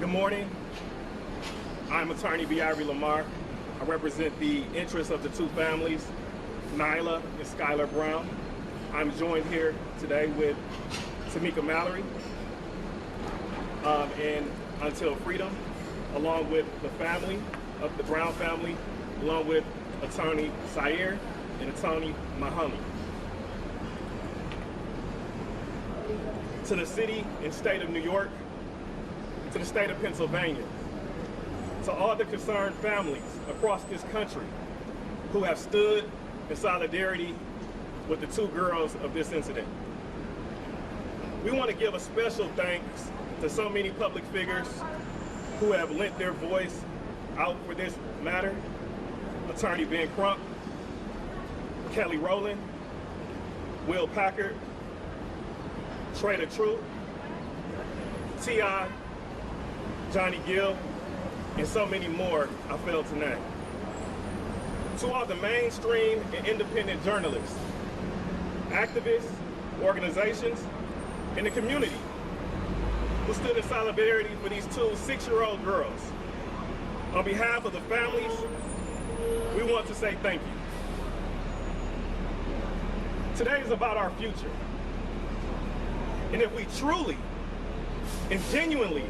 Good morning. I'm attorney B.I.R. Lamar. I represent the interests of the two families, Nyla and Skylar Brown. I'm joined here today with Tamika Mallory and Until Freedom, along with the family of the Brown family, along with attorney Sayer and attorney Mahoney. To the city and state of New York, to the state of Pennsylvania, to all the concerned families across this country who have stood in solidarity with the two girls of this incident. We want to give a special thanks to so many public figures who have lent their voice out for this matter. Attorney Ben Crump, Kelly Rowland, Will Packard, Trader True, T.I., Johnny Gill, and so many more I failed to name. To all the mainstream and independent journalists, activists, organizations, and the community who stood in solidarity for these two 6-year-old girls. On behalf of the families, we want to say thank you. Today is about our future. And if we truly and genuinely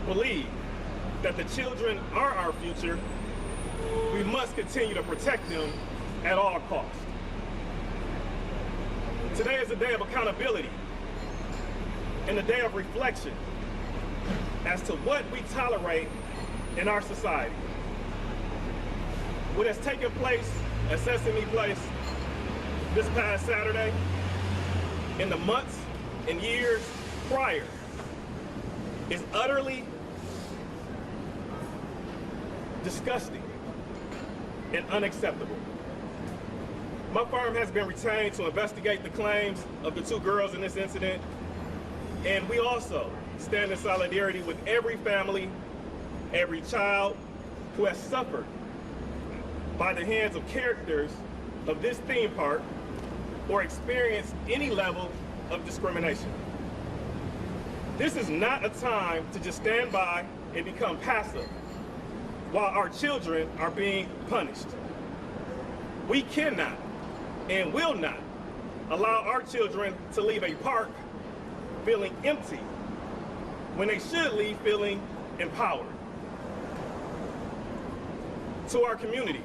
believe that the children are our future, we must continue to protect them at all costs. Today is a day of accountability and a day of reflection as to what we tolerate in our society. What has taken place at Sesame Place this past Saturday, in the months and years prior, is utterly disgusting and unacceptable. My firm has been retained to investigate the claims of the two girls in this incident, and we also stand in solidarity with every family, every child who has suffered by the hands of characters of this theme park or experienced any level of discrimination. This is not a time to just stand by and become passive while our children are being punished. We cannot and will not allow our children to leave a park feeling empty when they should leave feeling empowered. To our community,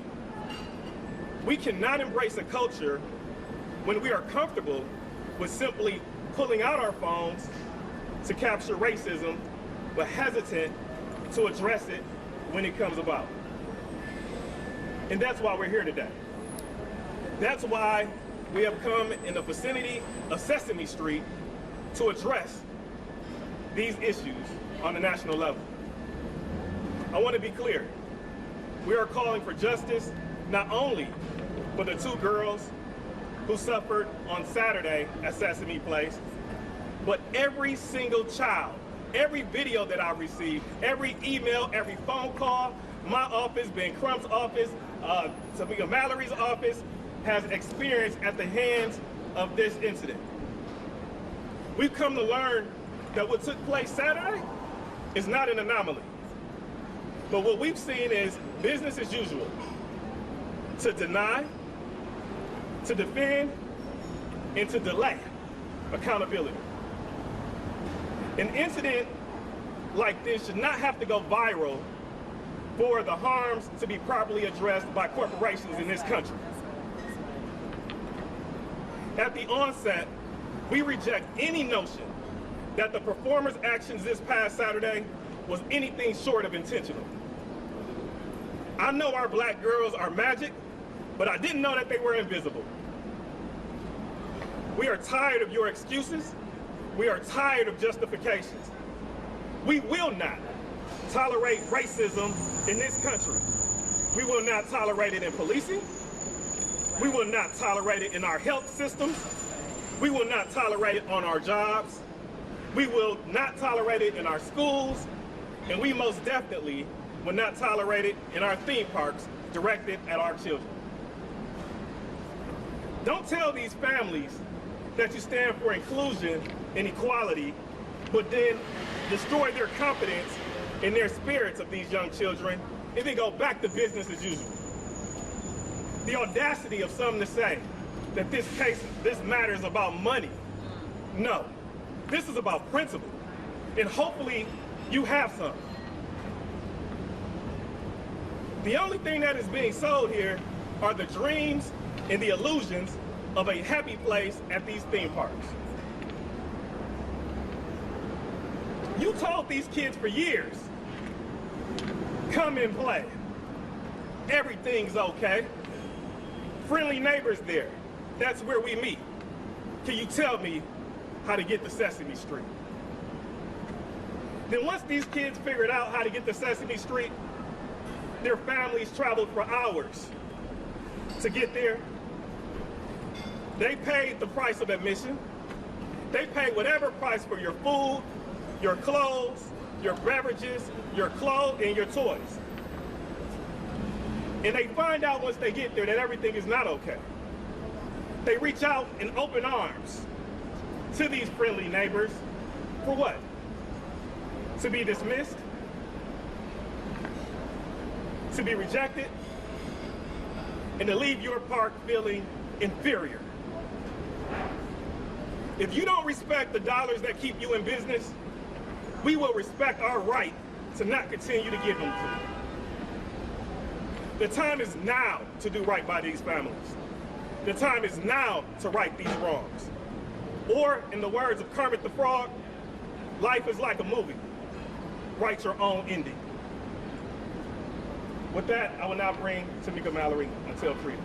we cannot embrace a culture when we are comfortable with simply pulling out our phones to capture racism, but hesitant to address it when it comes about. And that's why we're here today. That's why we have come in the vicinity of Sesame Street to address these issues on the national level. I want to be clear. We are calling for justice not only for the two girls who suffered on Saturday at Sesame Place, but every single child, every video that I received, every email, every phone call, my office, Ben Crump's office, Tamika Mallory's office has experienced at the hands of this incident. We've come to learn that what took place Saturday is not an anomaly. But what we've seen is business as usual. To deny, to defend, and to delay accountability. An incident like this should not have to go viral for the harms to be properly addressed by corporations in this country. At the onset, we reject any notion that the performers' actions this past Saturday was anything short of intentional. I know our black girls are magic, but I didn't know that they were invisible. We are tired of your excuses. We are tired of justifications. We will not tolerate racism in this country. We will not tolerate it in policing. We will not tolerate it in our health systems. We will not tolerate it on our jobs. We will not tolerate it in our schools. And we most definitely will not tolerate it in our theme parks directed at our children. Don't tell these families that you stand for inclusion and equality, but then destroy their confidence in their spirits of these young children and then go back to business as usual. The audacity of some to say that this matter is about money. No, this is about principle, and hopefully you have some. The only thing that is being sold here are the dreams and the illusions of a happy place at these theme parks. You told these kids for years, come and play. Everything's okay. Friendly neighbors there. That's where we meet. Can you tell me how to get to Sesame Street? Then once these kids figured out how to get to Sesame Street, their families traveled for hours to get there. They paid the price of admission. They paid whatever price for your food, your clothes, your beverages, your clothes, and your toys. And they find out once they get there that everything is not okay. They reach out in open arms to these friendly neighbors for what? To be dismissed? To be rejected? And to leave your park feeling inferior. If you don't respect the dollars that keep you in business, we will respect our right to not continue to give them to you. The time is now to do right by these families. The time is now to right these wrongs. Or, in the words of Kermit the Frog, life is like a movie. Write your own ending. With that, I will now bring Tamika Mallory until freedom.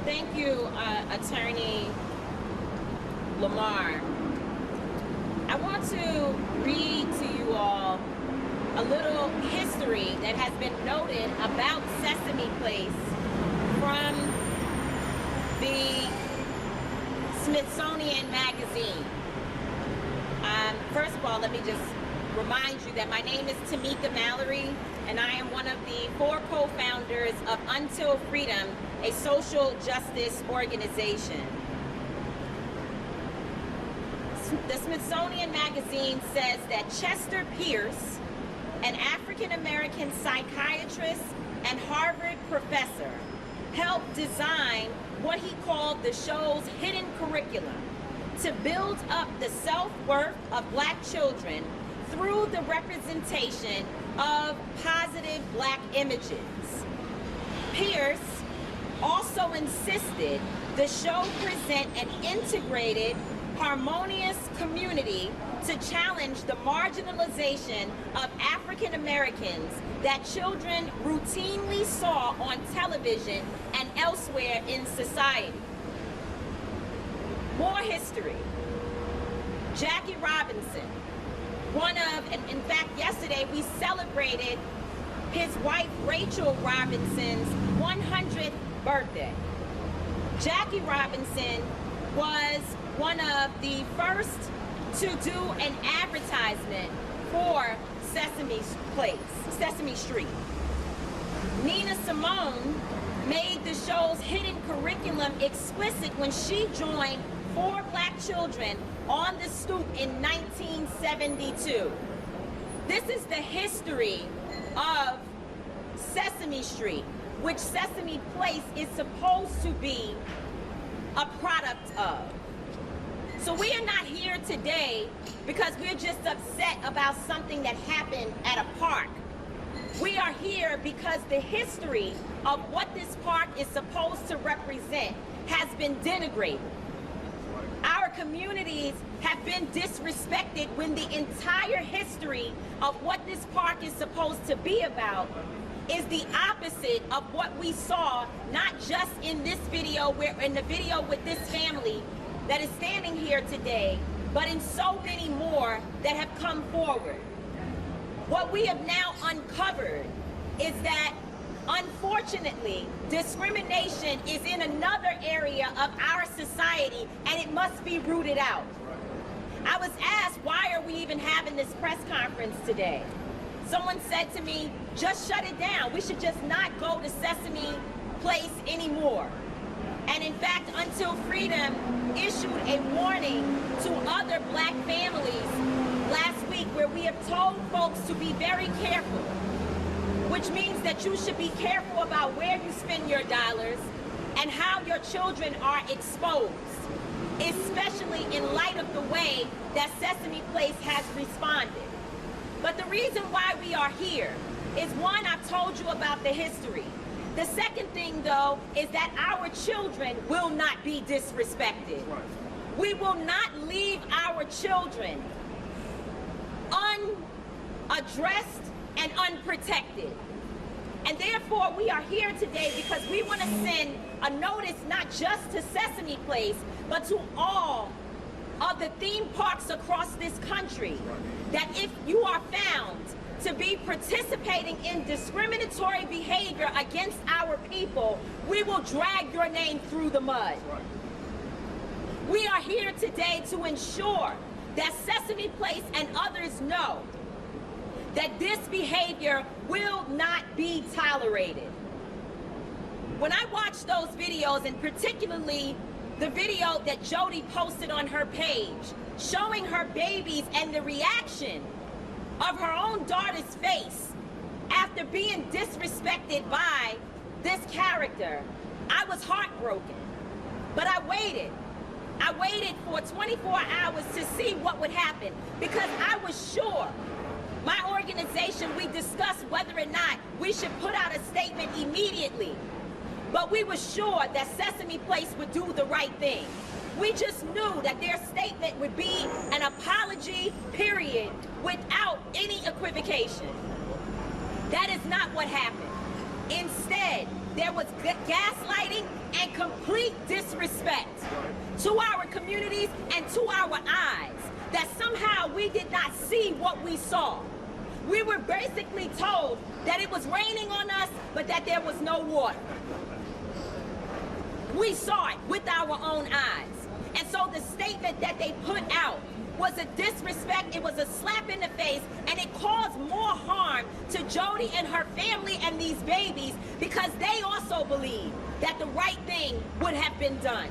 Thank you, Attorney Lamar. I want to read to you all a little history that has been noted about Sesame Place from the Smithsonian Magazine. First of all, let me just remind you that my name is Tamika Mallory, and I am one of the 4 co-founders of Until Freedom, a social justice organization. The Smithsonian Magazine says that Chester Pierce, an African-American psychiatrist and Harvard professor, helped design what he called the show's hidden curriculum to build up the self-worth of Black children through the representation of positive Black images. Pierce also insisted the show present an integrated, harmonious community to challenge the marginalization of African Americans that children routinely saw on television and elsewhere in society. More history. Jackie Robinson, in fact, yesterday we celebrated his wife Rachel Robinson's 100th birthday. Jackie Robinson was one of the first to do an advertisement for Sesame Place, Sesame Street. Nina Simone made the show's hidden curriculum explicit when she joined 4 Black children on the stoop in 1972. This is the history of Sesame Street, which Sesame Place is supposed to be a product of. So we are not here today because we're just upset about something that happened at a park. We are here because the history of what this park is supposed to represent has been denigrated. Our communities have been disrespected when the entire history of what this park is supposed to be about is the opposite of what we saw, not just in this video, in the video with this family that is standing here today, but in so many more that have come forward. What we have now uncovered is that, unfortunately, discrimination is in another area of our society, and it must be rooted out. I was asked, why are we even having this press conference today? Someone said to me, just shut it down. We should just not go to Sesame Place anymore. And in fact, Until Freedom issued a warning to other Black families where we have told folks to be very careful, which means that you should be careful about where you spend your dollars and how your children are exposed, especially in light of the way that Sesame Place has responded. But the reason why we are here is, one, I've told you about the history. The second thing, though, is that our children will not be disrespected. We will not leave our children unaddressed and unprotected. And therefore, we are here today because we want to send a notice not just to Sesame Place, but to all of the theme parks across this country, that if you are found to be participating in discriminatory behavior against our people, we will drag your name through the mud. We are here today to ensure that Sesame Place and others know that this behavior will not be tolerated. When I watch those videos, and particularly the video that Jody posted on her page, showing her babies and the reaction of her own daughter's face after being disrespected by this character, I was heartbroken. But I waited. I waited for 24 hours to see what would happen, because I was sure, my organization, we discussed whether or not we should put out a statement immediately. But we were sure that Sesame Place would do the right thing. We just knew that their statement would be an apology, period, without any equivocation. That is not what happened. Instead, there was gaslighting and complete disrespect to our communities and to our eyes, that somehow we did not see what we saw. We were basically told that it was raining on us, but that there was no water. We saw it with our own eyes. And so the statement that they put out was a disrespect, it was a slap in the face, and it caused more harm to Jody and her family and these babies, because they also believe that the right thing would have been done.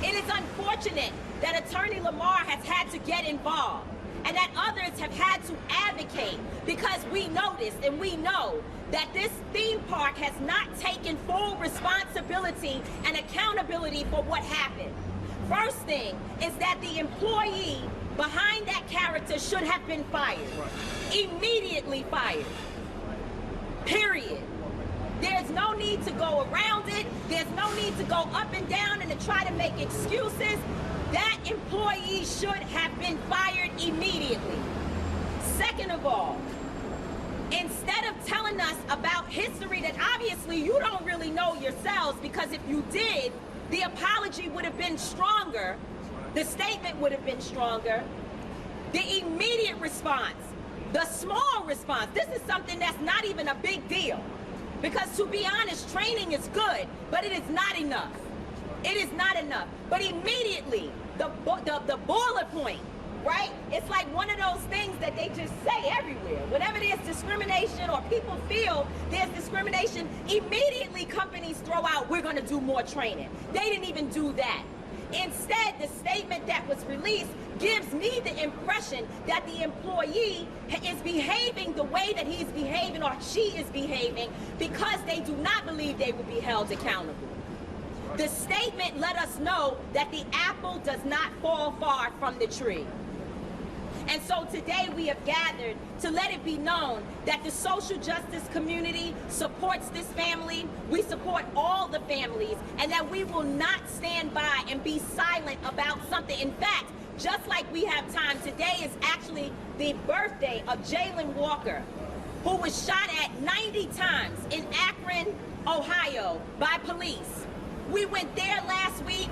It is unfortunate that Attorney Lamar has had to get involved, and that others have had to advocate, because we noticed and we know that this theme park has not taken full responsibility and accountability for what happened. First thing is that the employee behind that character should have been fired. Immediately fired. Period. There's no need to go around it. There's no need to go up and down and to try to make excuses. That employee should have been fired immediately. Second of all, instead of telling us about history that obviously you don't really know yourselves, because if you did, the apology would have been stronger, the statement would have been stronger, the immediate response, the small response. This is something that's not even a big deal, because to be honest, training is good, but it is not enough. It is not enough. But immediately, the bullet point, right? It's like one of those things that they just say everywhere. Whenever there's discrimination or people feel there's discrimination, immediately companies throw out, we're going to do more training. They didn't even do that. Instead, the statement that was released gives me the impression that the employee is behaving the way that he's behaving or she is behaving because they do not believe they will be held accountable. The statement let us know that the apple does not fall far from the tree. And so today we have gathered to let it be known that the social justice community supports this family. We support all the families, and that we will not stand by and be silent about something. In fact, just like we have time, today is actually the birthday of Jalen Walker, who was shot at 90 times in Akron, Ohio by police. We went there last week.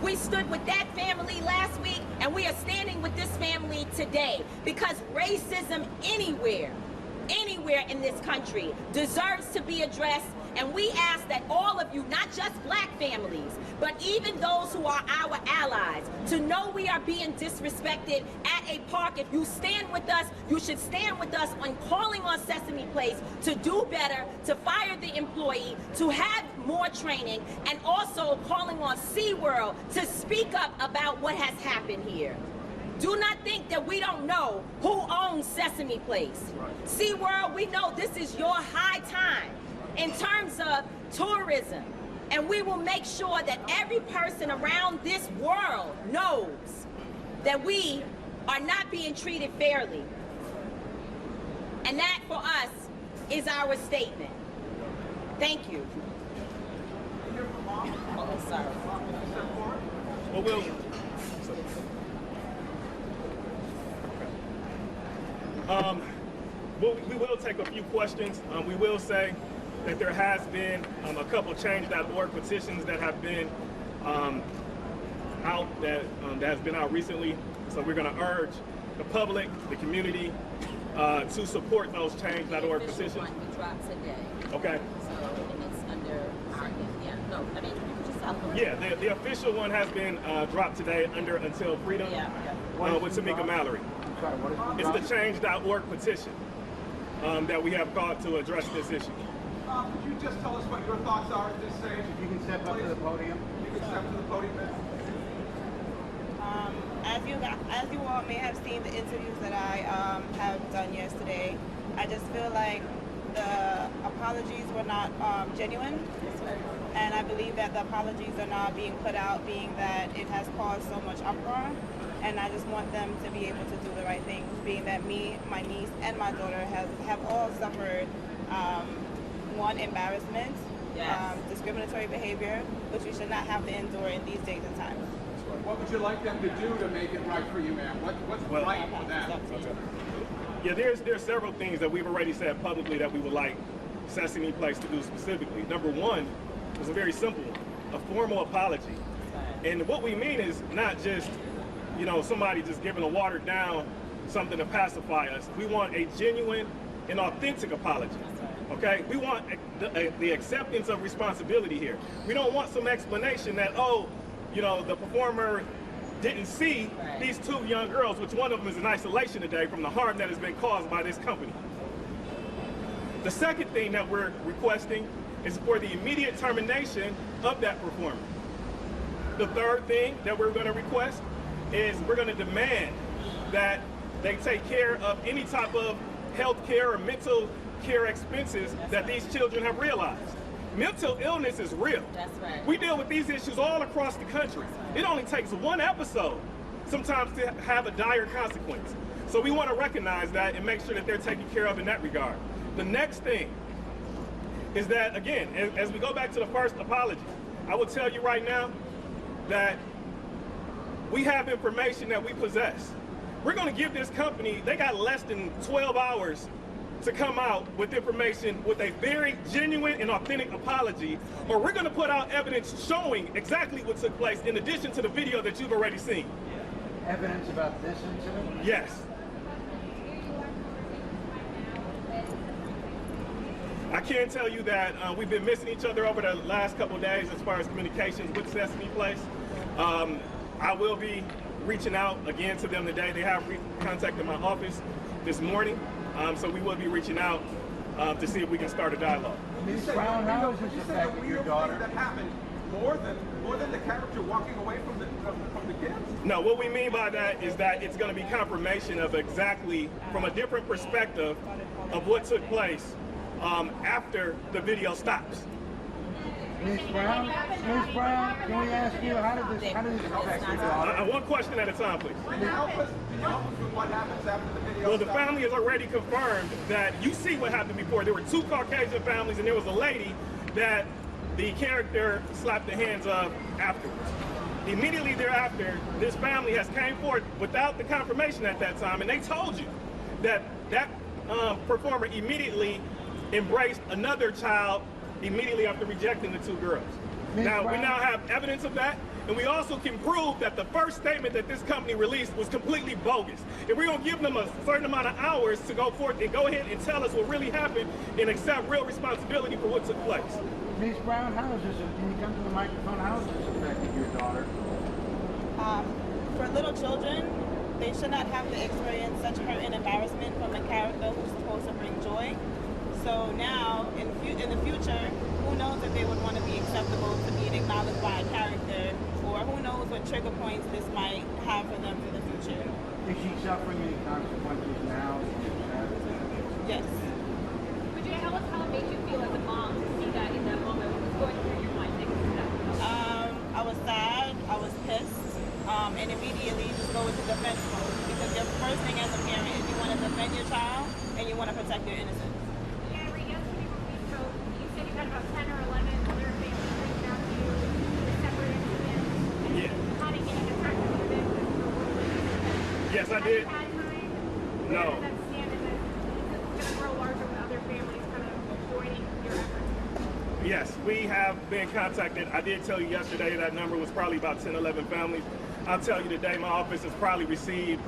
We stood with that family last week, and we are standing with this family today, because racism anywhere in this country deserves to be addressed. And we ask that all of you, not just black families, but even those who are our allies, to know we are being disrespected at a park. If you stand with us, you should stand with us on calling on Sesame Place to do better, to fire the employee, to have more training, and also calling on SeaWorld to speak up about what has happened here. Do not think that we don't know who owns Sesame Place. Right. SeaWorld, we know this is your high time in terms of tourism. And we will make sure that every person around this world knows that we are not being treated fairly. And that for us is our statement. Thank you. Oh, sorry. Well, we will take a few questions. We will say that there has been a couple change.org petitions that have been out that has been out recently. So we're going to urge the public, the community, to support those change.org petitions. One we dropped today. Okay. So, and it's under our, yeah, no, I mean, just tell them. Yeah, the official one has been dropped today under Until Freedom with Tamika Mallory. Sorry, what is It's the change.org petition that we have called to address this issue. Could you just tell us what your thoughts are at this stage? If you can step up to the podium. You can step to the podium. As you all may have seen the interviews that I have done yesterday, I just feel like the apologies were not genuine, and I believe that the apologies are not being put out, being that it has caused so much uproar, and I just want them to be able to do the right thing, being that me, my niece, and my daughter have all suffered one, embarrassment, discriminatory behavior, which we should not have to endure in these days and times. What would you like them to do to make it right for you, ma'am? What's right for them? Yeah, there's several things that we've already said publicly that we would like Sesame Place to do specifically. Number one is a very simple one, a formal apology. And what we mean is not just, you know, somebody just giving a watered down something to pacify us. We want a genuine and authentic apology. Okay? We want the acceptance of responsibility here. We don't want some explanation that, oh, you know, the performer didn't see these two young girls, which one of them is in isolation today from the harm that has been caused by this company. The second thing that we're requesting is for the immediate termination of that performer. The third thing that we're going to request is we're going to demand that they take care of any type of health care or mental care expenses that these children have realized. Mental illness is real. That's right. We deal with these issues all across the country. It only takes one episode sometimes to have a dire consequence. So we want to recognize that and make sure that they're taken care of in that regard. The next thing is that, again, as we go back to the first apology, I will tell you right now that we have information that we possess. We're going to give this company, they got less than 12 hours to come out with information with a very genuine and authentic apology, or we're going to put out evidence showing exactly what took place in addition to the video that you've already seen. Evidence about this incident? Yes. I can tell you that we've been missing each other over the last couple of days as far as communications with Sesame Place. I will be reaching out again to them today. They have contacted my office this morning. So we will be reaching out to see if we can start a dialogue. Ms. Brown, how is this affecting your daughter? That happened more than the character walking away from the kids? No, what we mean by that is that it's going to be confirmation of exactly, from a different perspective, of what took place after the video stops. Ms. Brown, can we ask you, how did this affect your daughter? One question at a time, please. Can you help us with what happens after the video Well, the stops? family has already confirmed that you see what happened before. There were two Caucasian families, and there was a lady that the character slapped the hands of afterwards. Immediately thereafter, this family has came forward without the confirmation at that time, and they told you that that performer immediately embraced another child immediately after rejecting the two girls. Now, we now have evidence of that, and we also can prove that the first statement that this company released was completely bogus. If we're going to give them a certain amount of hours to go forth and go ahead and tell us what really happened and accept real responsibility for what took place. Ms. Brown, how is this, can you come to the microphone, how is this affecting your daughter? For little children, they should not have to experience such hurt and embarrassment from a character who's supposed to bring joy. So now, in the future, who knows if they would want to be acceptable to being acknowledged by a character, or who knows what trigger points this might have for them for the future. Is she suffering any consequences now? Yes. Would you tell us how it made you feel as a mom to see that in that moment? What was going through your mind thinking of that? I was sad, I was pissed, and immediately just go into defense mode. Because your first thing as a parent is you want to defend your child and you want to protect their innocence. Yeah, yesterday when we spoke, you said you had about 10 or 11 other families reaching out to you with separate incidents. And Yeah. kind of getting attracted to this. Yes, I Have did. you had time? No. To understand that it's going to grow larger with other families kind of joining your efforts? Yes, we have been contacted. I did tell you yesterday that number was probably about 10, 11 families. I'll tell you today, my office has probably received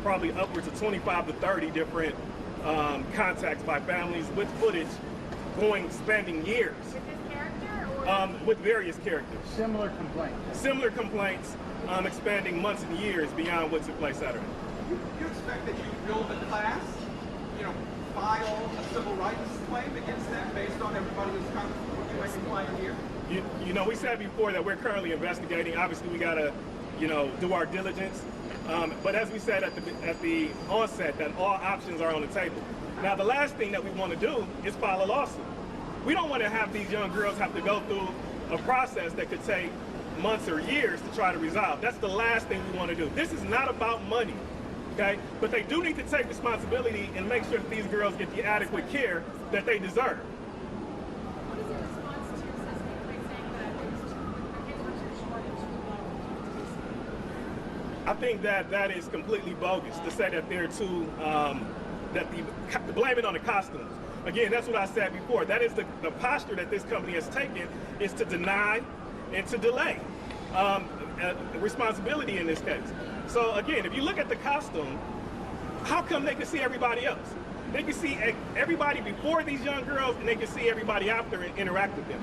upwards of 25 to 30 different contacts by families with footage spanning years, With this character or? with various characters. Similar complaints. Similar complaints, expanding months and years beyond what took place Saturday. You expect that you build a class, you know, file a civil rights claim against them based on everybody who's kind of what you might imply here? You know, we said before that we're currently investigating. Obviously, we gotta, do our diligence. But as we said at the onset, that all options are on the table. Now, the last thing that we want to do is file a lawsuit. We don't want to have these young girls have to go through a process that could take months or years to try to resolve. That's the last thing we want to do. This is not about money, okay? But they do need to take responsibility and make sure that these girls get the adequate care that they deserve. What is your response to Sesame Place saying that the kids were too short and too low? I think that is completely bogus to say that they're too, to blame it on the costumes. Again, that's what I said before. That is the posture that this company has taken, is to deny and to delay responsibility in this case. So again, if you look at the costume, how come they can see everybody else? They can see everybody before these young girls, and they can see everybody after and interact with them.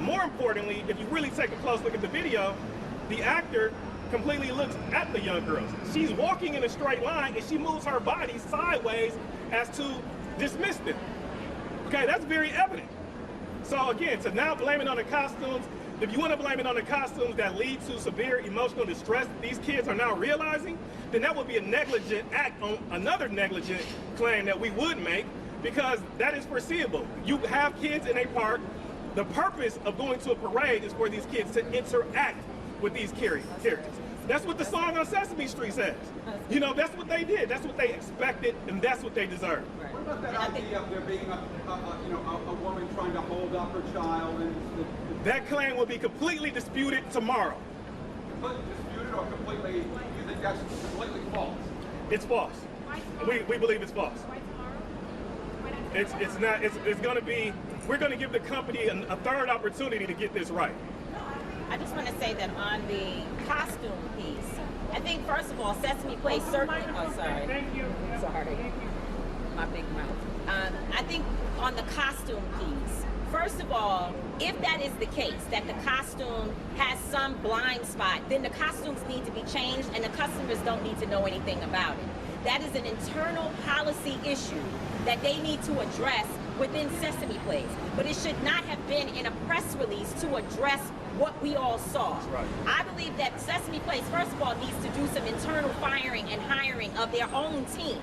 More importantly, if you really take a close look at the video, the actor completely looks at the young girls. She's walking in a straight line, and she moves her body sideways as to dismiss them. Okay, that's very evident. So again, to now blame it on the costumes, if you want to blame it on the costumes that lead to severe emotional distress that these kids are now realizing, then that would be a negligent act on another negligent claim that we would make, because that is foreseeable. You have kids in a park. The purpose of going to a parade is for these kids to interact with these characters. That's what the song on Sesame Street says. That's what they did. That's what they expected, and that's what they deserved. What about that idea of there being a woman trying to hold up her child and That claim will be completely disputed tomorrow. completely disputed or completely, you think that's completely false? It's false. We believe it's false. Why tomorrow? Why not? It's not. It's going to be. We're going to give the company a third opportunity to get this right. I just want to say that on the costume piece, I think first of all, Sesame Place certainly. Oh, sorry. Thank you. Sorry. My big mouth. I think on the costume piece, first of all, if that is the case, that the costume has some blind spot, then the costumes need to be changed and the customers don't need to know anything about it. That is an internal policy issue that they need to address within Sesame Place. But it should not have been in a press release to address what we all saw. Right. I believe that Sesame Place, first of all, needs to do some internal firing and hiring of their own team.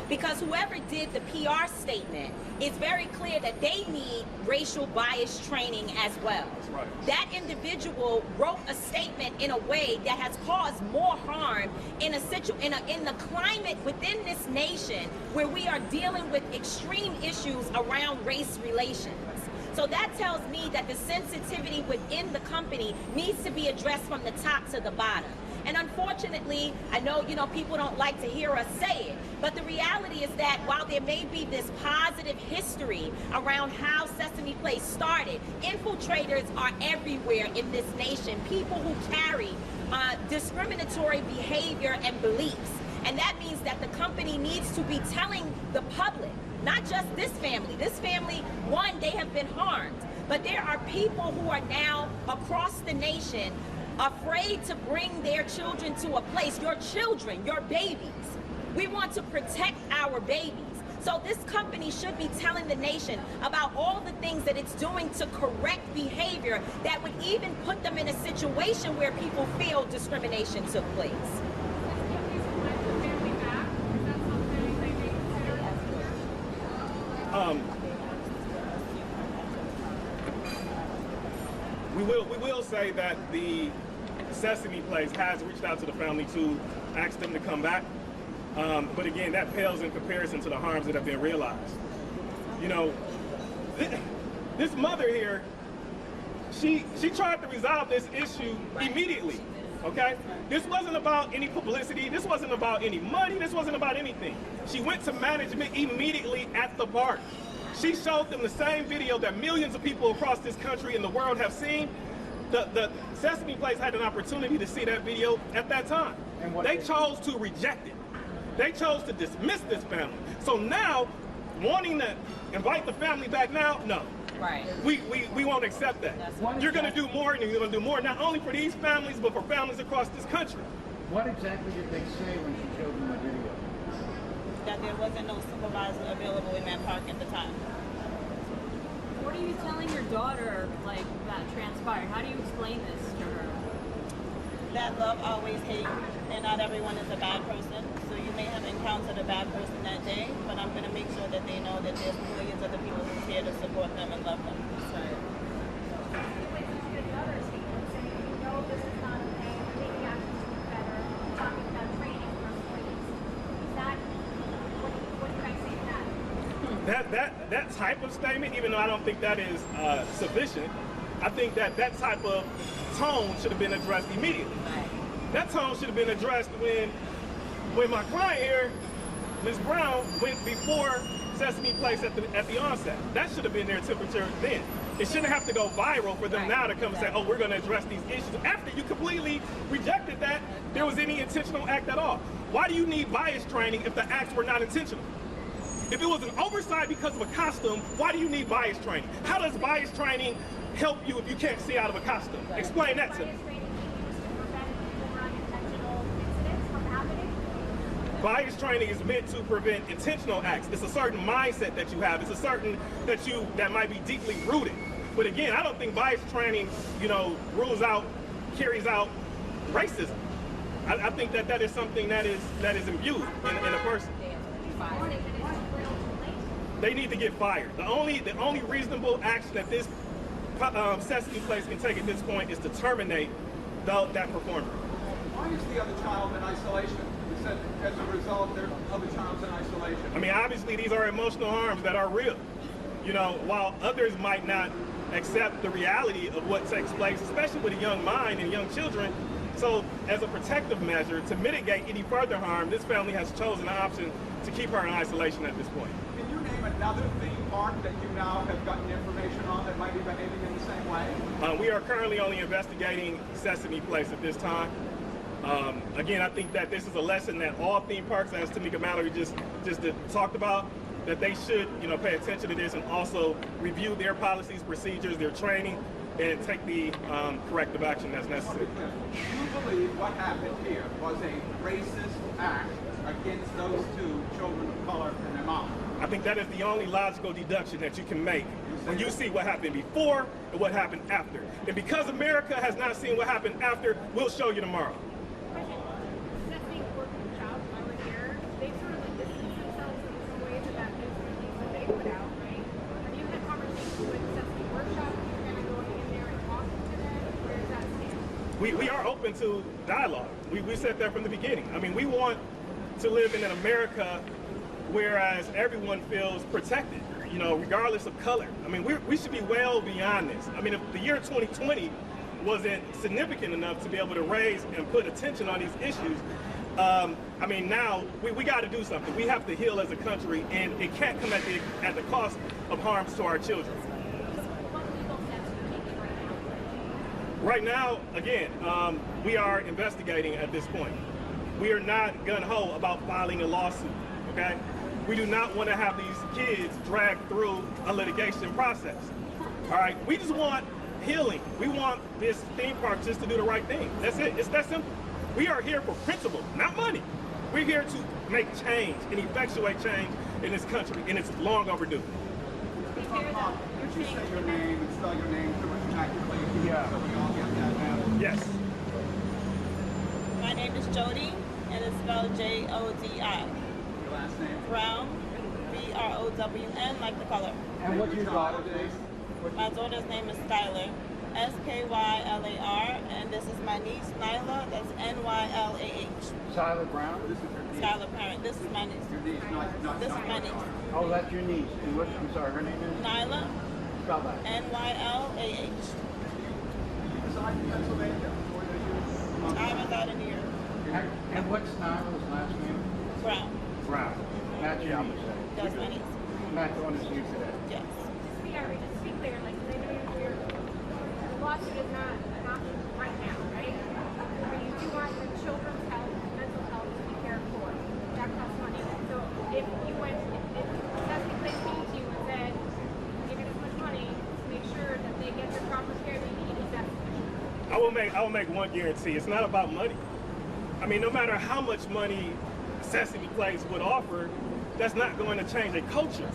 Because whoever did the PR statement, it's very clear that they need racial bias training as well. Right. That individual wrote a statement in a way that has caused more harm in the climate within this nation where we are dealing with extreme issues around race relations. So that tells me that the sensitivity within the company needs to be addressed from the top to the bottom. And unfortunately, I know, people don't like to hear us say it, but the reality is that while there may be this positive history around how Sesame Place started, infiltrators are everywhere in this nation, people who carry discriminatory behavior and beliefs. And that means that the company needs to be telling the public, not just this family. This family, one, they have been harmed, but there are people who are now across the nation afraid to bring their children to a place, your children, your babies. We want to protect our babies. So this company should be telling the nation about all the things that it's doing to correct behavior that would even put them in a situation where people feel discrimination took place. Family matters. We will say that the Sesame Place has reached out to the family to ask them to come back. But again, that pales in comparison to the harms that have been realized. You know, this mother here, she tried to resolve this issue immediately, okay? This wasn't about any publicity, this wasn't about any money, this wasn't about anything. She went to management immediately at the park. She showed them the same video that millions of people across this country and the world have seen. The Sesame Place had an opportunity to see that video at that time. They chose to reject it. They chose to dismiss this family. So now, wanting to invite the family back now, no. Right. We won't accept that. You're going to do more, and you're going to do more, not only for these families, but for families across this country. What exactly did they say when she showed them the video? That there wasn't no supervisor available in that park at the time. What are you telling your daughter, like, that transpired? How do you explain this to her? That love always hates, and not everyone is a bad person. So you may have encountered a bad person that day, but I'm going to make sure that they know that there's millions of other people who's here to support them and love them. So. That type of statement, even though I don't think that is sufficient, I think that type of tone should have been addressed immediately. That tone should have been addressed when my client here, Ms. Brown, went before Sesame Place at the onset. That should have been their temperature then. It shouldn't have to go viral for them now to come and say, oh, we're going to address these issues. After you completely rejected that there was any intentional act at all. Why do you need bias training if the acts were not intentional? If it was an oversight because of a costume, why do you need bias training? How does bias training help you if you can't see out of a costume? Explain that to me. Bias training is meant to prevent intentional acts. It's a certain mindset that you have. It's a certain that might be deeply rooted. But again, I don't think bias training, carries out racism. I think that is something that is imbued in a person. They need to get fired. The only reasonable action that this Sesame Place can take at this point is to terminate that performer. Why is the other child in isolation? You said as a result, their other child's in isolation. I mean, obviously these are emotional harms that are real. While others might not accept the reality of what takes place, especially with a young mind and young children. So as a protective measure to mitigate any further harm, this family has chosen the option to keep her in isolation at this point. Can you name another theme park that you now have gotten information on that might be behaving in the same way? We are currently only investigating Sesame Place at this time. Again, I think that this is a lesson that all theme parks, as Tamika Mallory just talked about, that they should pay attention to this and also review their policies, procedures, their training, and take the corrective action that's necessary. Do you believe what happened here was a racist act against those two children of color and their mom? I think that is the only logical deduction that you can make when you see what happened before and what happened after. And because America has not seen what happened after, we'll show you tomorrow. Sesame Workshop over here, they sort of like distance themselves in some ways of that news release that they put out, right? Have you had conversations with Sesame Workshop? Are you kind of going in there and talking to them? Where does that stand? We are open to dialogue. We said that from the beginning. I mean, we want to live in an America whereas everyone feels protected, regardless of color. I mean, we should be well beyond this. I mean, if the year 2020 wasn't significant enough to be able to raise and put attention on these issues, I mean, now we got to do something. We have to heal as a country, and it can't come at the cost of harms to our children. Right now, again, we are investigating at this point. We are not gung-ho about filing a lawsuit, okay? We do not want to have these kids dragged through a litigation process, all right? We just want healing. We want this theme park just to do the right thing. That's it. It's that simple. We are here for principle, not money. We're here to make change and effectuate change in this country, and it's long overdue. Could you say your name and spell your name so much accurately? Yeah. So we all get that now. Yes. My name is Jody, and it's spelled Jodi. Your last name? Brown, Brown, like the color. And what's your daughter's name? My daughter's name is Skylar, Skylar, and this is my niece, Nyla, that's Nylah. Skylar Brown? Skylar Parent, this is my niece. Your niece, not This is my niece. Oh, that's your niece. And what, I'm sorry, her name is? Nyla, Spell that. Nylah. You reside in Pennsylvania, or are you? I haven't got in here. And what's Nyla's last name? Brown, Brown. That's your niece. that's my niece. And that's the one that's here today. Yes. Just to be clear, like, 'cause I know the lawsuit is not an option right now, right? But you do want the children's health, mental health to be cared for. That costs money. So if you went, if Sesame Place came to you and said, give you this much money to make sure that they get the proper care they need, is that sufficient? I will make one guarantee. It's not about money. I mean, no matter how much money Sesame Place would offer, that's not going to change a culture.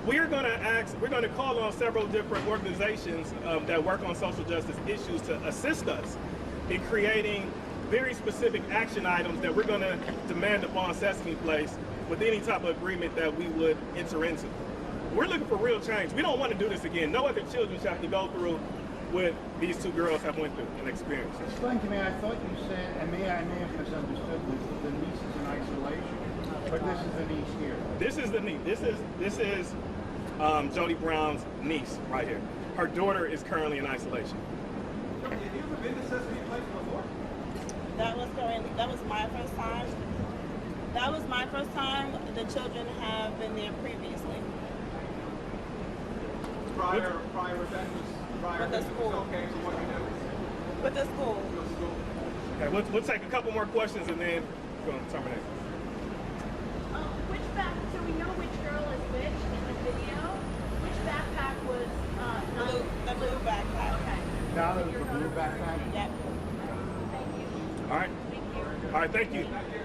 We're going to call on several different organizations that work on social justice issues to assist us in creating very specific action items that we're going to demand upon Sesame Place with any type of agreement that we would enter into. We're looking for real change. We don't want to do this again. No other children should have to go through what these two girls have went through and experienced. Explain to me, I thought you said, and I may have misunderstood this, the niece is in isolation, but this is the niece here. This is the niece. This is Jody Brown's niece right here. Her daughter is currently in isolation. Have you ever been to Sesame Place before? That was my first time. That was my first time. The children have been there previously. Prior event was With the school. Okay, so what do you do? With the school. Go to school. Okay, we'll take a couple more questions and then we're going to terminate. Which so we know which girl is which in the video. Which backpack was Blue, the blue backpack. Okay. Now there's a blue backpack. Yep. Thank you. All right. Thank you. All right, thank you.